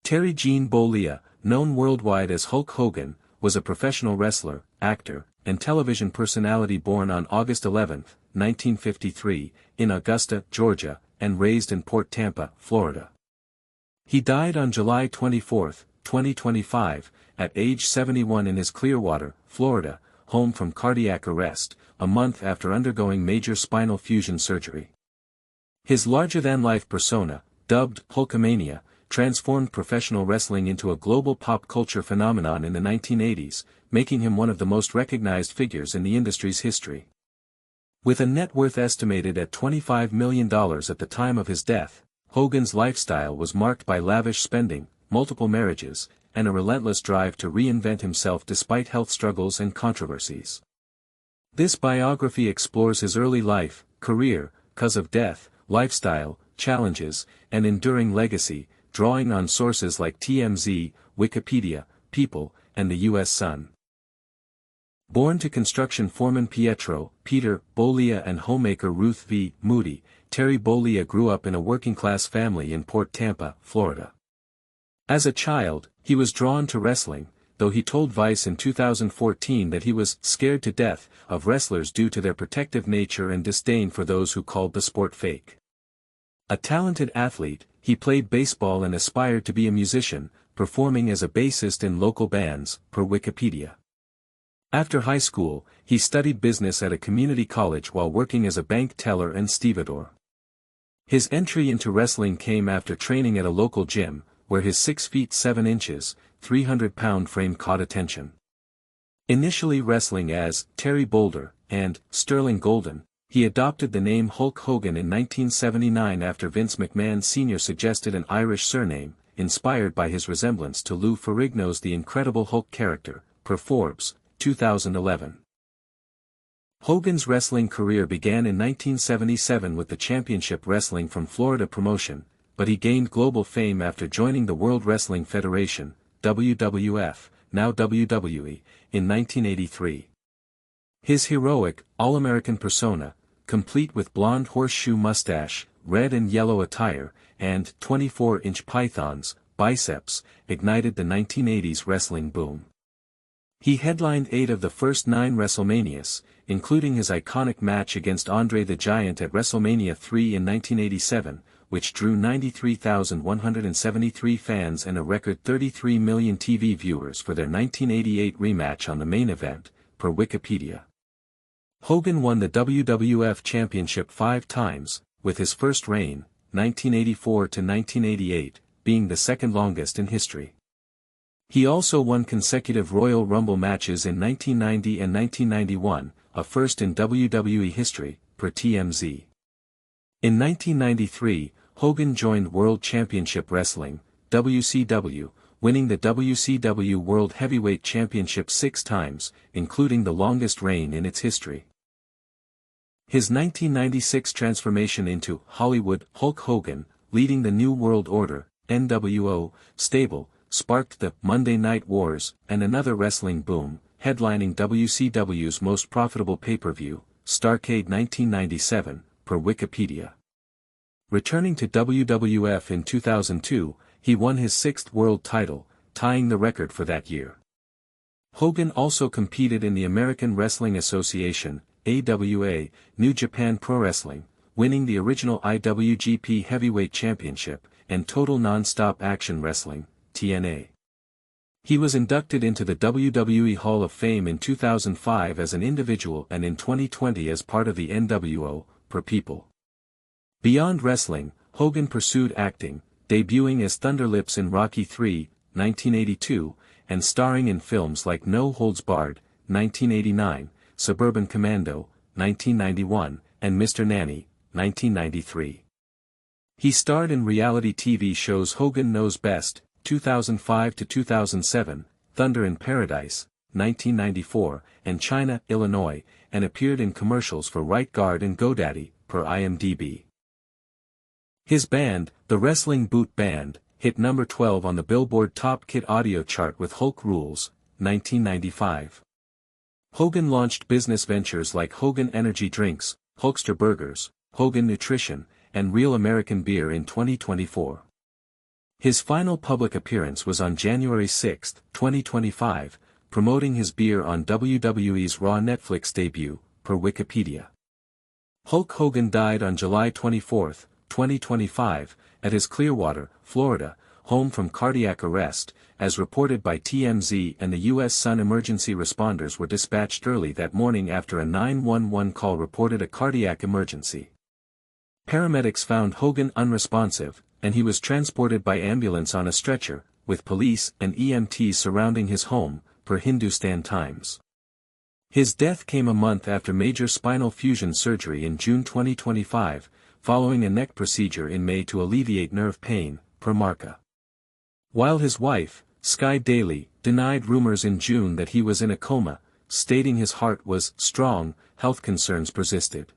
Terry Bollea, known worldwide as Hulk Hogan, was a professional wrestler, actor, and television personality born on August 11, 1953, in Augusta, Georgia, and raised in Port Tampa, Florida. He died on July 24, 2025, at age 71 in his Clearwater, Florida, home from cardiac arrest, a month after undergoing major spinal fusion surgery. His larger-than-life persona, dubbed Hulkamania, transformed professional wrestling into a global pop culture phenomenon in the 1980s, making him one of the most recognized figures in the industry's history. With a net worth estimated at $25 million at the time of his death, Hogan's lifestyle was marked by lavish spending, multiple marriages, and a relentless drive to reinvent himself despite health struggles and controversies. This biography explores his early life, career, cause of death, lifestyle, challenges, and enduring legacy, drawing on sources like TMZ, Wikipedia, People, and the U.S. Sun. Born to construction foreman Peter Bollea and homemaker Ruth V. Moody, Terry Bollea grew up in a working-class family in Port Tampa, Florida. As a child, he was drawn to wrestling, though he told Vice in 2014 that he was scared to death of wrestlers due to their protective nature and disdain for those who called the sport fake. A talented athlete, he played baseball and aspired to be a musician, performing as a bassist in local bands, per Wikipedia. After high school, he studied business at a community college while working as a bank teller and stevedore. His entry into wrestling came after training at a local gym, where his 6 feet 7 inches, 300-pound frame caught attention. Initially wrestling as Terry Bollea and Sterling Golden, he adopted the name Hulk Hogan in 1979 after Vince McMahon Sr. suggested an Irish surname, inspired by his resemblance to Lou Ferrigno's The Incredible Hulk character, per Forbes, 2011. Hogan's wrestling career began in 1977 with the Championship Wrestling from Florida promotion, but he gained global fame after joining the World Wrestling Federation, WWF, now WWE, in 1983. His heroic, all-American persona, complete with blonde horseshoe mustache, red and yellow attire, and 24-inch pythons, biceps, ignited the 1980s wrestling boom. He headlined 8 of the first 9 WrestleManias, including his iconic match against Andre the Giant at WrestleMania 3 in 1987, which drew 93,173 fans and a record 33 million TV viewers for their 1988 rematch on the main event, per Wikipedia. Hogan won the WWF Championship 5 times, with his first reign, 1984 to 1988, being the second longest in history. He also won consecutive Royal Rumble matches in 1990 and 1991, a first in WWE history, per TMZ. In 1993, Hogan joined World Championship Wrestling, WCW, winning the WCW World Heavyweight Championship 6 times, including the longest reign in its history. His 1996 transformation into Hollywood Hulk Hogan, leading the New World Order, NWO, stable, sparked the Monday Night Wars and another wrestling boom, headlining WCW's most profitable pay-per-view, Starrcade 1997, per Wikipedia. Returning to WWF in 2002, he won his 6th world title, tying the record for that year. Hogan also competed in the American Wrestling Association, AWA, New Japan Pro Wrestling, winning the original IWGP Heavyweight Championship, and Total Non-Stop Action Wrestling, TNA. He was inducted into the WWE Hall of Fame in 2005 as an individual and in 2020 as part of the NWO, per People. Beyond wrestling, Hogan pursued acting, debuting as Thunderlips in Rocky III, 1982, and starring in films like No Holds Barred, 1989, Suburban Commando, 1991, and Mr. Nanny, 1993. He starred in reality TV shows Hogan Knows Best, 2005 to 2007, Thunder in Paradise, 1994, and China, Illinois, and appeared in commercials for Right Guard and GoDaddy, per IMDb. His band, the Wrestling Boot Band, hit number 12 on the Billboard Top Kid Audio chart with Hulk Rules, 1995. Hogan launched business ventures like Hogan Energy Drinks, Hulkster Burgers, Hogan Nutrition, and Real American Beer in 2024. His final public appearance was on January 6, 2025, promoting his beer on WWE's Raw Netflix debut, per Wikipedia. Hulk Hogan died on July 24, 2025, at his Clearwater, Florida, home from cardiac arrest, as reported by TMZ, and the U.S. Sun emergency responders were dispatched early that morning after a 911 call reported a cardiac emergency. Paramedics found Hogan unresponsive, and he was transported by ambulance on a stretcher, with police and EMTs surrounding his home, per Hindustan Times. His death came a month after major spinal fusion surgery in June 2025, following a neck procedure in May to alleviate nerve pain, per Marca. While his wife, Sky Daily, denied rumors in June that he was in a coma, stating his heart was strong, health concerns persisted.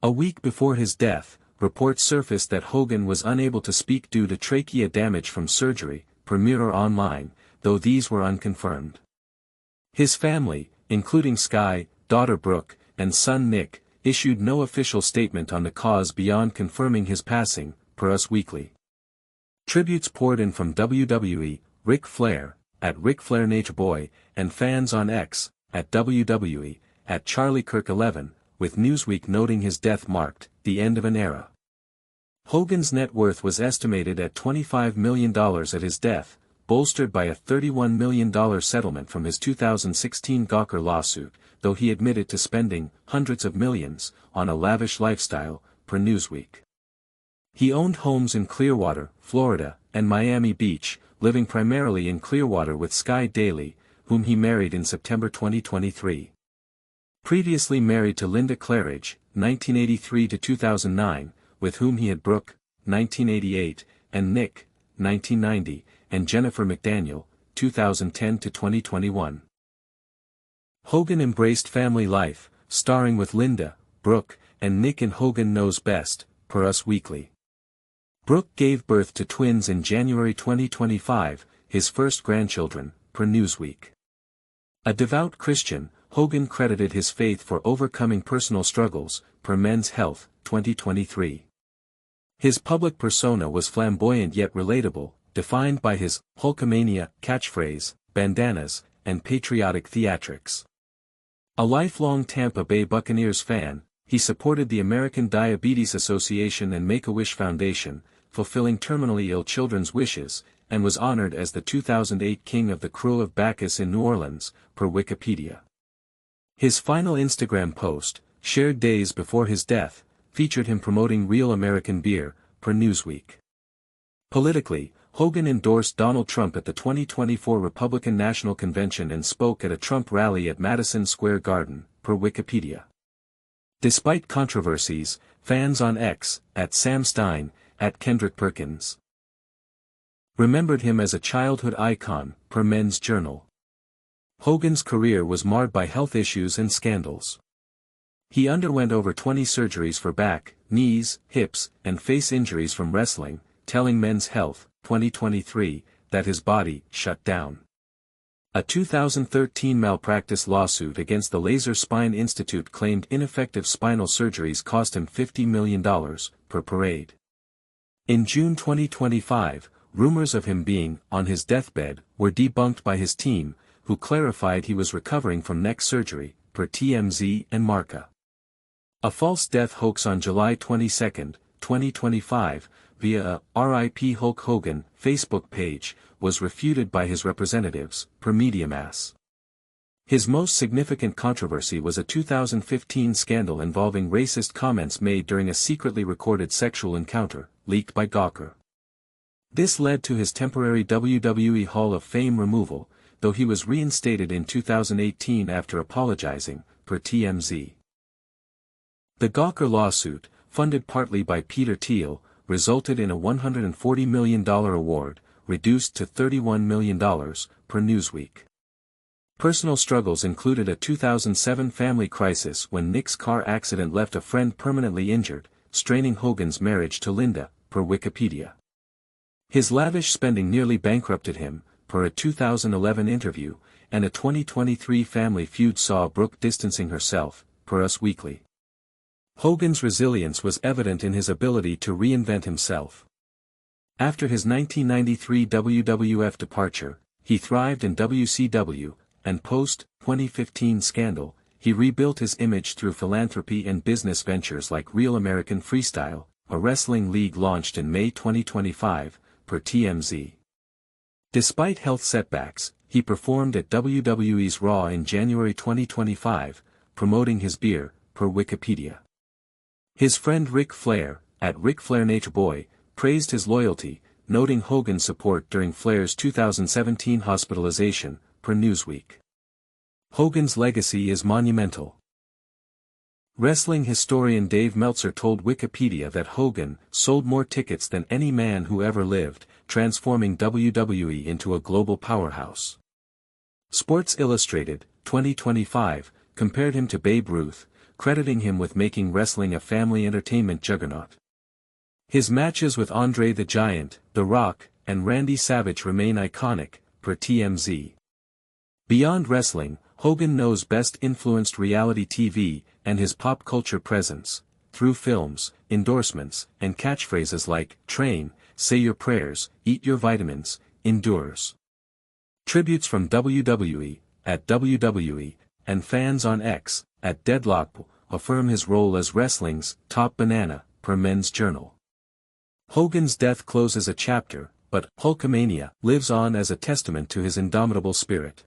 A week before his death, reports surfaced that Hogan was unable to speak due to trachea damage from surgery, per Mirror Online, though these were unconfirmed. His family, including Sky, daughter Brooke, and son Nick, issued no official statement on the cause beyond confirming his passing, per Us Weekly. Tributes poured in from WWE, Ric Flair, at Ric Flair Nature Boy, and fans on X, at WWE, at Charlie Kirk 11, with Newsweek noting his death marked the end of an era. Hogan's net worth was estimated at $25 million at his death, bolstered by a $31 million settlement from his 2016 Gawker lawsuit, though he admitted to spending hundreds of millions on a lavish lifestyle, per Newsweek. He owned homes in Clearwater, Florida, and Miami Beach, living primarily in Clearwater with Sky Daily, whom he married in September 2023. Previously married to Linda Claridge, 1983 to 2009, with whom he had Brooke, 1988, and Nick, 1990, and Jennifer McDaniel, 2010 to 2021. Hogan embraced family life, starring with Linda, Brooke, and Nick in Hogan Knows Best, per Us Weekly. Brooke gave birth to twins in January 2025, his first grandchildren, per Newsweek. A devout Christian, Hogan credited his faith for overcoming personal struggles, per Men's Health, 2023. His public persona was flamboyant yet relatable, defined by his Hulkamania catchphrase, bandanas, and patriotic theatrics. A lifelong Tampa Bay Buccaneers fan, he supported the American Diabetes Association and Make-A-Wish Foundation, fulfilling terminally ill children's wishes, and was honored as the 2008 King of the Crow of Bacchus in New Orleans, per Wikipedia. His final Instagram post, shared days before his death, featured him promoting real American beer, per Newsweek. Politically, Hogan endorsed Donald Trump at the 2024 Republican National Convention and spoke at a Trump rally at Madison Square Garden, per Wikipedia. Despite controversies, fans on X, at Sam Stein, at Kendrick Perkins, remembered him as a childhood icon, per Men's Journal. Hogan's career was marred by health issues and scandals. He underwent over 20 surgeries for back, knees, hips, and face injuries from wrestling, telling Men's Health, 2023, that his body shut down. A 2013 malpractice lawsuit against the Laser Spine Institute claimed ineffective spinal surgeries cost him $50 million, per Parade. In June 2025, rumors of him being on his deathbed were debunked by his team, who clarified he was recovering from neck surgery, per TMZ and Marca. A false death hoax on July 22, 2025, via a RIP Hulk Hogan Facebook page, was refuted by his representatives, per MediaMass. His most significant controversy was a 2015 scandal involving racist comments made during a secretly recorded sexual encounter, leaked by Gawker. This led to his temporary WWE Hall of Fame removal, though he was reinstated in 2018 after apologizing, per TMZ. The Gawker lawsuit, funded partly by Peter Thiel, resulted in a $140 million award, reduced to $31 million, per Newsweek. Personal struggles included a 2007 family crisis when Nick's car accident left a friend permanently injured, straining Hogan's marriage to Linda, per Wikipedia. His lavish spending nearly bankrupted him, per a 2011 interview, and a 2023 family feud saw Brooke distancing herself, per Us Weekly. Hogan's resilience was evident in his ability to reinvent himself. After his 1993 WWF departure, he thrived in WCW, and post-2015 scandal, he rebuilt his image through philanthropy and business ventures like Real American Freestyle, a wrestling league launched in May 2025, per TMZ. Despite health setbacks, he performed at WWE's Raw in January 2025, promoting his beer, per Wikipedia. His friend Ric Flair, at Ric Flair Nature Boy, praised his loyalty, noting Hogan's support during Flair's 2017 hospitalization, per Newsweek. Hogan's legacy is monumental. Wrestling historian Dave Meltzer told Wikipedia that Hogan sold more tickets than any man who ever lived, transforming WWE into a global powerhouse. Sports Illustrated, 2025, compared him to Babe Ruth, crediting him with making wrestling a family entertainment juggernaut. His matches with Andre the Giant, The Rock, and Randy Savage remain iconic, per TMZ. Beyond wrestling, Hogan knows best influenced reality TV and his pop culture presence, through films, endorsements, and catchphrases like, train, say your prayers, eat your vitamins, endures. Tributes from WWE, at WWE, and fans on X, at Deadlock, affirm his role as wrestling's top banana, per Men's Journal. Hogan's death closes a chapter, but Hulkamania lives on as a testament to his indomitable spirit.